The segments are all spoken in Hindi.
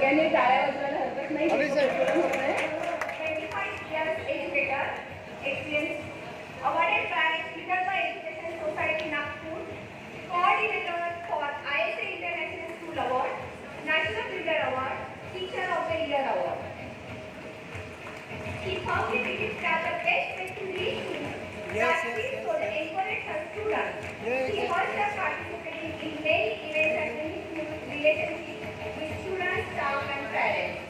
सगळ्यांनी टाळ्या वाजवायला हरकत नाही. Awarded by Vidarbha Education Society Nagpur, Coordinator for ISA International School Award, National Leader Award, Teacher of the Year Award. He firmly believes that the best way to reach students is to encourage her students. He herself participating in many events and many relationships with students, staff and parents.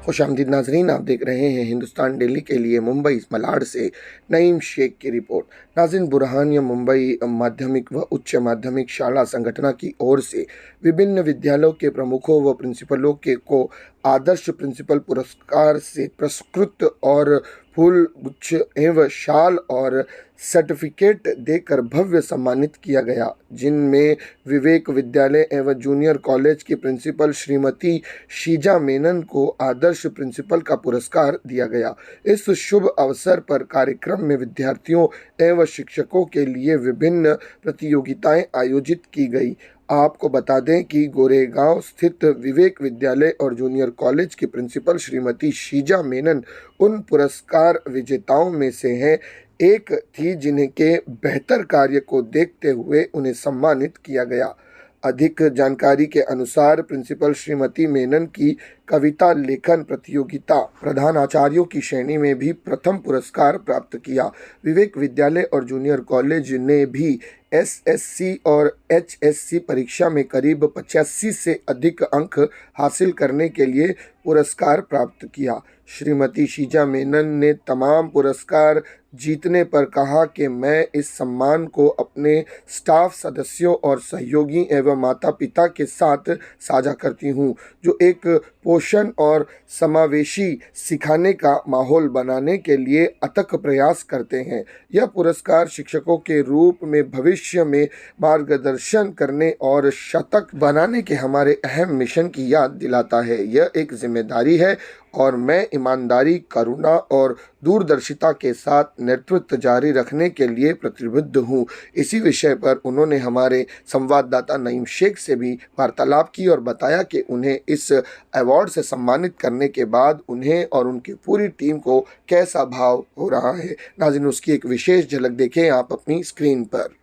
खुशामदीद नाजरीन, आप देख रहे हैं हिंदुस्तान डेली के लिए मुंबई मलाड से नईम शेख की रिपोर्ट। नाज़रीन, बुरहानिया मुंबई माध्यमिक व उच्च माध्यमिक शाला संगठन की ओर से विभिन्न विद्यालयों के प्रमुखों व प्रिंसिपलों को आदर्श प्रिंसिपल पुरस्कार से पुरस्कृत और फूल गुच्छ एवं शाल और सर्टिफिकेट देकर भव्य सम्मानित किया गया, जिनमें विवेक विद्यालय एवं जूनियर कॉलेज की प्रिंसिपल श्रीमती शीजा मेनन को आदर्श प्रिंसिपल का पुरस्कार दिया गया। इस शुभ अवसर पर कार्यक्रम में विद्यार्थियों एवं शिक्षकों के लिए विभिन्न प्रतियोगिताएं आयोजित की गई। आपको बता दें कि गोरेगांव स्थित विवेक विद्यालय और जूनियर कॉलेज की प्रिंसिपल श्रीमती शीजा मेनन उन पुरस्कार विजेताओं में से हैं एक थी जिनके बेहतर कार्य को देखते हुए उन्हें सम्मानित किया गया। अधिक जानकारी के अनुसार प्रिंसिपल श्रीमती मेनन की कविता लेखन प्रतियोगिता प्रधान आचार्यों की श्रेणी में भी प्रथम पुरस्कार प्राप्त किया। विवेक विद्यालय और जूनियर कॉलेज ने भी एसएससी और एचएससी परीक्षा में करीब 85 से अधिक अंक हासिल करने के लिए पुरस्कार प्राप्त किया। श्रीमती शीजा मेनन ने तमाम पुरस्कार जीतने पर कहा कि मैं इस सम्मान को अपने स्टाफ सदस्यों और सहयोगी एवं माता पिता के साथ साझा करती हूं, जो एक पोषण और समावेशी सिखाने का माहौल बनाने के लिए अथक प्रयास करते हैं। यह पुरस्कार शिक्षकों के रूप में भविष्य में मार्गदर्शन करने और शतक बनाने के हमारे अहम मिशन की याद दिलाता है। यह एक जिम्मेदारी है और मैं ईमानदारी, करुणा और दूरदर्शिता के साथ नेतृत्व जारी रखने के लिए प्रतिबद्ध हूँ। इसी विषय पर उन्होंने हमारे संवाददाता नईम शेख से भी वार्तालाप की और बताया कि उन्हें इस अवार्ड से सम्मानित करने के बाद उन्हें और उनकी पूरी टीम को कैसा भाव हो रहा है। नाज़रीन, उसकी एक विशेष झलक देखें आप अपनी स्क्रीन पर।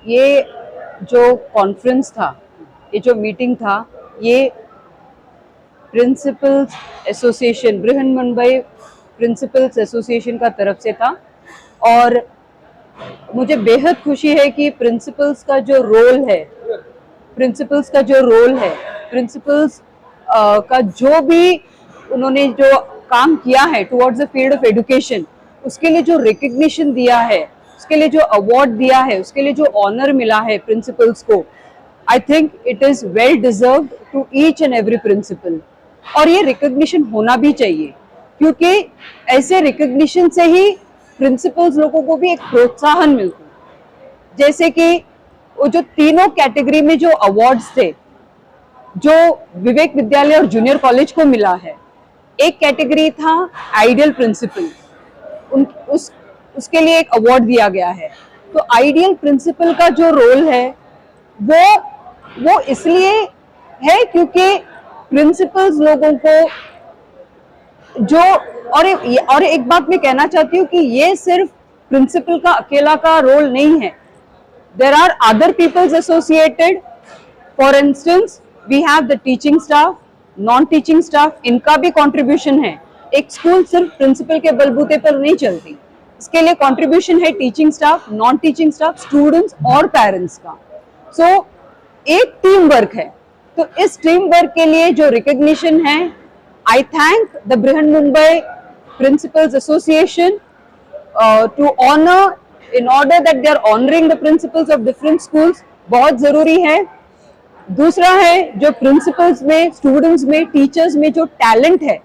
ये जो कॉन्फ्रेंस था, ये जो मीटिंग था, ये principles association, Brihan Mumbai principals association का तरफ से था और मुझे बेहद खुशी है कि प्रिंसिपल्स का जो रोल है, प्रिंसिपल्स का जो भी उन्होंने जो काम किया है towards the field of education, उसके लिए जो रिकग्निशन दिया है, उसके लिए जो अवार्ड दिया है, उसके लिए जो ऑनर मिला है प्रिंसिपल्स को, I think it is well deserved to each and every principal. और ये रिकग्निशन होना भी चाहिए, क्योंकि ऐसे रिकग्निशन से ही प्रिंसिपल्स लोगों को भी एक प्रोत्साहन मिलता है। जैसे कि वो जो तीनों कैटेगरी में जो अवार्ड्स थे, जो विवेक विद्यालय और जूनियर कॉलेज को मिला है, एक कैटेगरी था आइडियल प्रिंसिपल, उसके लिए एक अवार्ड दिया गया है। तो आइडियल प्रिंसिपल का जो रोल है वो इसलिए है क्योंकि प्रिंसिपल्स लोगों को जो और एक बात मैं कहना चाहती हूँ कि ये सिर्फ प्रिंसिपल का अकेला का रोल नहीं है। There are other peoples associated. For instance we have the teaching staff, non teaching staff, इनका भी कंट्रीब्यूशन है। एक स्कूल सिर्फ प्रिंसिपल के बलबूते पर नहीं चलती, इसके लिए कंट्रीब्यूशन है teaching staff, non teaching staff, students और पेरेंट्स का। सो एक टीम वर्क है। तो इस टीम वर्क के लिए जो रिकग्निशन है, I thank the Brihanmumbai principals association to honour in order that they are honouring the principals of different schools. बहुत जरूरी है। दूसरा है जो प्रिंसिपल्स में, स्टूडेंट्स में, टीचर्स में जो टैलेंट है,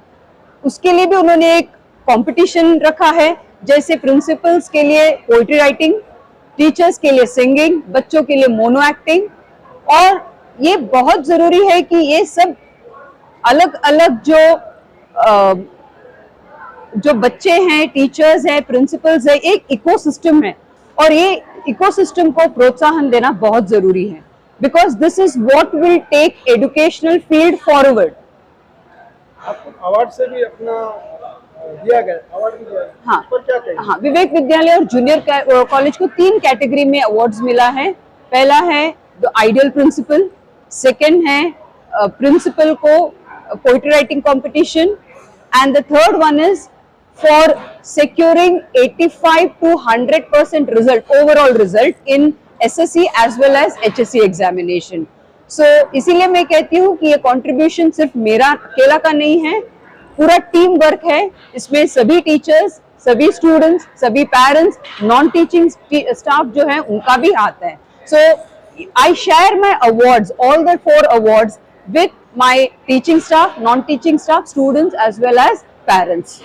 उसके लिए भी उन्होंने एक कंपटीशन रखा है। जैसे प्रिंसिपल्स के लिए पोइट्री राइटिंग, टीचर्स के लिए सिंगिंग, बच्चों के लिए मोनो एक्टिंग। और ये बहुत जरूरी है कि ये सब अलग अलग जो बच्चे हैं, टीचर्स हैं, प्रिंसिपल्स है, एक इकोसिस्टम है। और ये इकोसिस्टम को प्रोत्साहन देना बहुत जरूरी है, because this is what will take educational field forward. आपको अवार्ड से भी अपना दिया गया, अवार्ड भी दिया गया। हाँ इस पर क्या कहेंगे? हाँ, विवेक विद्यालय और जूनियर कॉलेज को 3 कैटेगरी में अवार्ड्स मिला है। पहला है द आइडियल प्रिंसिपल, सेकंड है प्रिंसिपल को poetry writing competition, and the third one is for securing 85 to 100% result, overall result in SSC as well as HSC examination. So इसीलिए मैं कहती हूँ कि ये कंट्रीब्यूशन सिर्फ मेरा अकेला का नहीं है, पूरा टीम वर्क है। इसमें सभी टीचर्स, सभी स्टूडेंट्स, सभी पेरेंट्स, नॉन टीचिंग स्टाफ जो है उनका भी हाथ है। So I share my awards, all the 4 awards with my teaching staff, non-teaching staff, students as well as parents.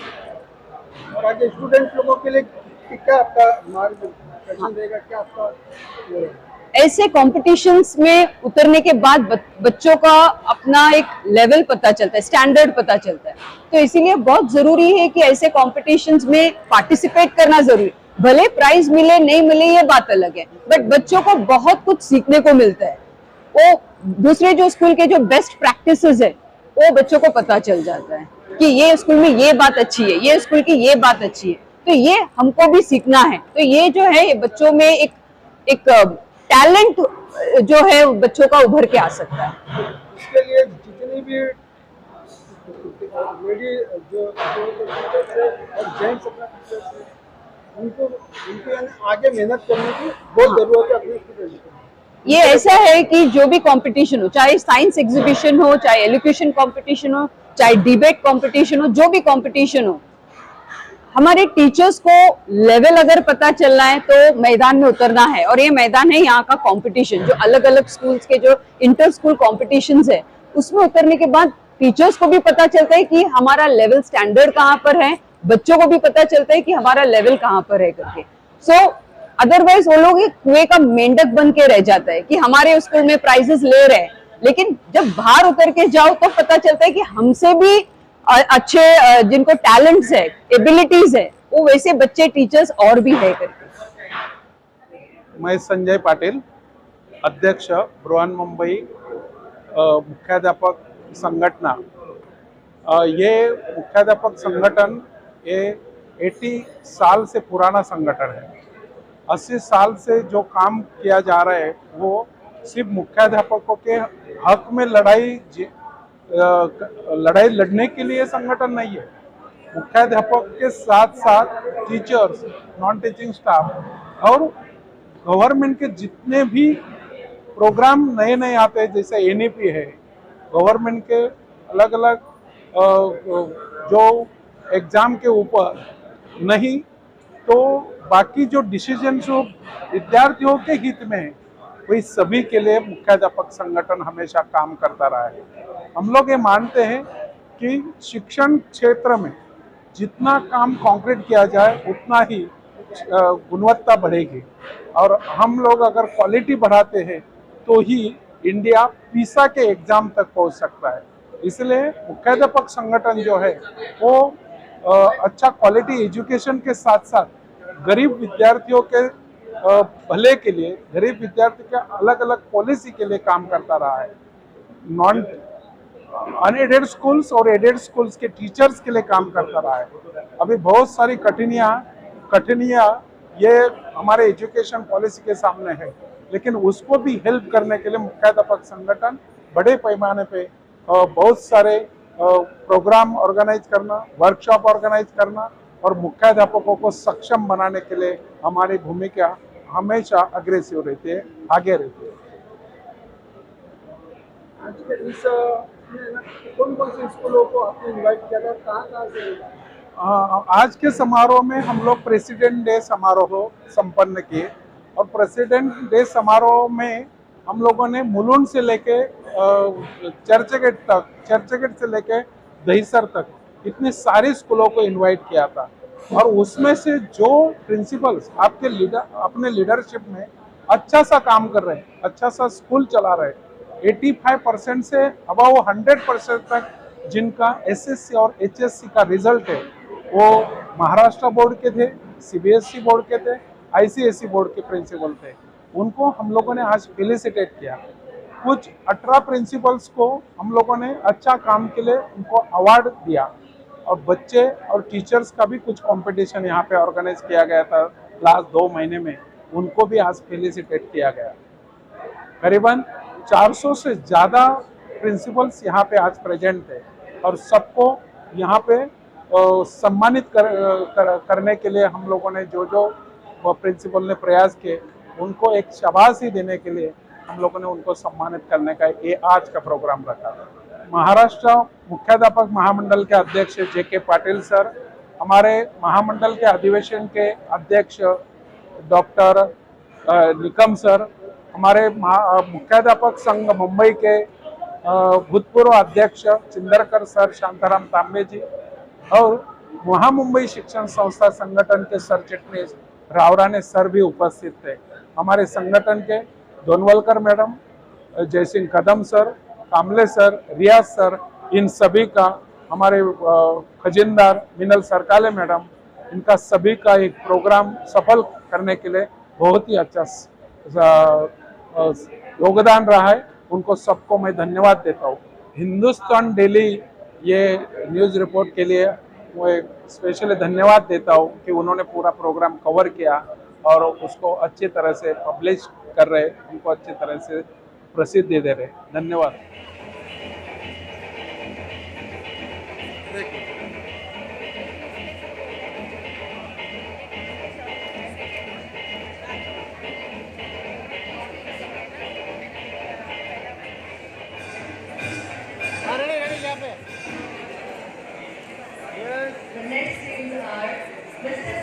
और आगे स्टूडेंट लोगों के लिए क्या आपका मार्गदर्शन रहेगा, क्या आपका वो है? ऐसे कॉम्पिटिशन्स में उतरने के बाद बच्चों का अपना एक लेवल पता चलता है, स्टैंडर्ड पता चलता है। तो इसीलिए बहुत जरूरी है कि ऐसे कॉम्पिटिशन्स में पार्टिसिपेट करना जरूरी। भले प्राइज मिले नहीं मिले ये बात अलग है, बट बच्चों को बहुत कुछ सीखने को मिलता है। वो दूसरे जो स्कूल के जो बेस्ट प्रैक्टिसेस है वो बच्चों को पता चल जाता है कि ये स्कूल में ये बात अच्छी है, ये स्कूल की ये बात अच्छी है, तो ये हमको भी सीखना है। तो ये जो है ये बच्चों में एक टैलेंट जो है बच्चों का उभर के आ सकता है। इसके लिए जितनी भी लेडी जो टीचर्स है और जेंट्स अपना टीचर्स है, उनको यानी आगे मेहनत करने की बहुत जरूरत है अपने स्टूडेंट को। ये ऐसा है कि जो भी कंपटीशन हो, चाहे साइंस एग्जीबिशन हो, चाहे एलोक्यूशन कंपटीशन हो, चाहे डिबेट कंपटीशन हो, जो भी कंपटीशन हो, हमारे टीचर्स को लेवल अगर पता चलना है तो मैदान में उतरना है। और ये मैदान है यहाँ का कंपटीशन, जो अलग अलग स्कूल्स के जो इंटर स्कूल कॉम्पिटिशन्स है उसमें उतरने के बाद टीचर्स को भी पता चलता है कि हमारा लेवल स्टैंडर्ड कहाँ पर है, बच्चों को भी पता चलता है कि हमारा लेवल कहाँ पर है करके। सो अदरवाइज वो लोग एक कुएं का मेंढक बन के रह जाता है कि हमारे स्कूल में प्राइजेस ले रहे हैं, लेकिन जब बाहर उतर के जाओ तो पता चलता है कि हमसे भी अच्छे जिनको टैलेंट्स है, एबिलिटीज है, वो वैसे बच्चे टीचर्स और भी है करके। मैं संजय पाटिल, अध्यक्ष बृहन मुंबई मुख्याध्यापक संगठना। ये मुख्याध्यापक संगठन ये 80 साल से पुराना संगठन है। 80 साल से जो काम किया जा रहा है वो सिर्फ मुख्याध्यापकों के हक में लड़ाई लड़ने के लिए संगठन नहीं है। मुख्याध्यापक के साथ साथ टीचर्स, नॉन टीचिंग स्टाफ और गवर्नमेंट के जितने भी प्रोग्राम नए नए आते हैं, जैसे एनईपी है, गवर्नमेंट के अलग अलग जो एग्जाम के ऊपर नहीं तो बाकी जो डिसीजन जो विद्यार्थियों के हित में है वही सभी के लिए मुख्याध्यापक संगठन हमेशा काम करता रहा है। हम लोग ये मानते हैं कि शिक्षण क्षेत्र में जितना काम कॉन्क्रीट किया जाए उतना ही गुणवत्ता बढ़ेगी, और हम लोग अगर क्वालिटी बढ़ाते हैं तो ही इंडिया पीसा के एग्जाम तक पहुंच सकता है। इसलिए मुख्याध्यापक संगठन जो है वो अच्छा क्वालिटी एजुकेशन के साथ साथ गरीब विद्यार्थियों के भले के लिए, गरीब विद्यार्थी के अलग अलग पॉलिसी के लिए काम करता रहा है। नॉन अनएडेड स्कूल्स और एडेड स्कूल्स के टीचर्स के लिए काम करता रहा है। अभी बहुत सारी कठिनाइयाँ ये हमारे एजुकेशन पॉलिसी के सामने है, लेकिन उसको भी हेल्प करने के लिए मुख्याध्यापक संगठन बड़े पैमाने पे बहुत सारे प्रोग्राम ऑर्गेनाइज करना, वर्कशॉप ऑर्गेनाइज करना और मुख्याध्यापकों को सक्षम बनाने के लिए हमारी भूमिका हमेशा अग्रेसिव रहती है, आगे रहती है। आज के इस कौन कौन से स्कूलों को आपने इनवाइट किया था, कहाँ से? आज के समारोह में हम लोग प्रेसिडेंट डे समारोह संपन्न किए, और प्रेसिडेंट डे समारोह में हम लोगों ने मुलुंड से लेके चर्चगेट से लेके दहीसर तक इतने सारे स्कूलों को इनवाइट किया था। और उसमें से जो प्रिंसिपल्स अपने लीडरशिप में अच्छा सा काम कर रहे हैं, अच्छा सा स्कूल चला रहे हैं, 85% से अबाव 100% तक जिनका एसएससी और एचएससी का रिजल्ट है वो महाराष्ट्र बोर्ड के थे, सीबीएसई बोर्ड के थे आईसीएसई बोर्ड के प्रिंसिपल थे, उनको हम लोगों ने आज फेलिसिटेट किया। कुछ 18 प्रिंसिपल्स को हम लोगों ने अच्छा काम के लिए उनको अवार्ड दिया, और बच्चे और टीचर्स का भी कुछ कंपटीशन यहाँ पे ऑर्गेनाइज किया गया था लास्ट 2 महीने में, उनको भी आज फेलिसिटेट किया गया। करीबन 400 से ज़्यादा प्रिंसिपल्स यहाँ पे आज प्रेजेंट थे, और सबको यहाँ पे सम्मानित करने के लिए हम लोगों ने जो प्रिंसिपल ने प्रयास किए, उनको एक शाबाशी देने के लिए हम लोगों ने उनको सम्मानित करने का ये आज का प्रोग्राम रखा। महाराष्ट्र मुख्याध्यापक महामंडल के अध्यक्ष JK पाटिल सर, हमारे महामंडल के अधिवेशन के अध्यक्ष डॉक्टर निकम सर, हमारे मुख्याध्यापक संघ मुंबई के भूतपूर्व अध्यक्ष चिंदरकर सर, शांताराम तांबे जी, और महामुंबई शिक्षण संस्था संगठन के सर चिटनीस रावराने सर भी उपस्थित थे। हमारे संगठन के दोनवलकर मैडम, जयसिंह कदम सर, कामले सर, रियाज सर, इन सभी का, हमारे खजिनदार मिनल सरकाले मैडम, इनका सभी का एक प्रोग्राम सफल करने के लिए बहुत ही अच्छा योगदान रहा है। उनको सबको मैं धन्यवाद देता हूँ। हिंदुस्तान डेली ये न्यूज़ रिपोर्ट के लिए मैं स्पेशली धन्यवाद देता हूँ कि उन्होंने पूरा प्रोग्राम कवर किया और उसको अच्छी तरह से पब्लिश कर रहे, उनको अच्छी तरह से प्रसिद्धि दे रहे। धन्यवाद। The next students are Mr.